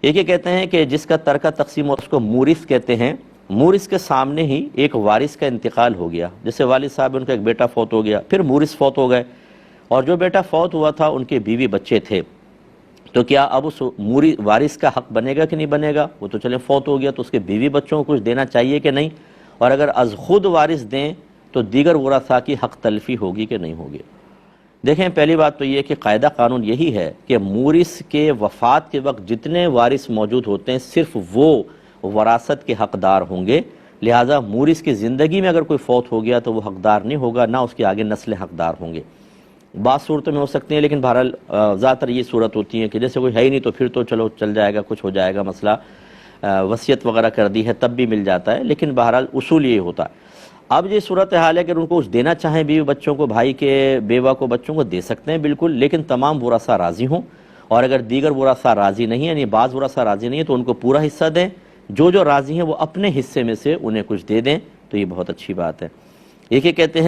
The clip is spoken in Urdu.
ایک یہ کہتے ہیں کہ جس کا ترکہ تقسیم اس کو مورث کہتے ہیں، مورث کے سامنے ہی ایک وارث کا انتقال ہو گیا، جیسے والد صاحب ان کا ایک بیٹا فوت ہو گیا، پھر مورث فوت ہو گئے، اور جو بیٹا فوت ہوا تھا ان کے بیوی بچے تھے، تو کیا اب اس وارث کا حق بنے گا کہ نہیں بنے گا؟ وہ تو چلیں فوت ہو گیا تو اس کے بیوی بچوں کو کچھ دینا چاہیے کہ نہیں؟ اور اگر از خود وارث دیں تو دیگر ورثاء کی حق تلفی ہوگی کہ نہیں ہوگی؟ دیکھیں، پہلی بات تو یہ کہ قاعدہ قانون یہی ہے کہ مورث کے وفات کے وقت جتنے وارث موجود ہوتے ہیں صرف وہ وراثت کے حقدار ہوں گے، لہٰذا مورث کی زندگی میں اگر کوئی فوت ہو گیا تو وہ حقدار نہیں ہوگا، نہ اس کے آگے نسل حقدار ہوں گے۔ بعض صورتوں میں ہو سکتے ہیں، لیکن بہرحال زیادہ تر یہ صورت ہوتی ہے کہ جیسے کوئی ہے ہی نہیں تو پھر تو چلو چل جائے گا، کچھ ہو جائے گا مسئلہ، وصیت وغیرہ کر دی ہے تب بھی مل جاتا ہے، لیکن بہرحال اصول یہ ہوتا ہے۔ اب یہ صورتحال ہے کہ ان کو کچھ دینا چاہیں بیوی بچوں کو، بھائی کے بیوہ کو، بچوں کو دے سکتے ہیں بالکل، لیکن تمام ورثاء راضی ہوں، اور اگر دیگر ورثاء راضی نہیں ہیں، یعنی بعض ورثاء راضی نہیں ہیں تو ان کو پورا حصہ دیں، جو راضی ہیں وہ اپنے حصے میں سے انہیں کچھ دے دیں، تو یہ بہت اچھی بات ہے۔ ایک یہ کہتے ہیں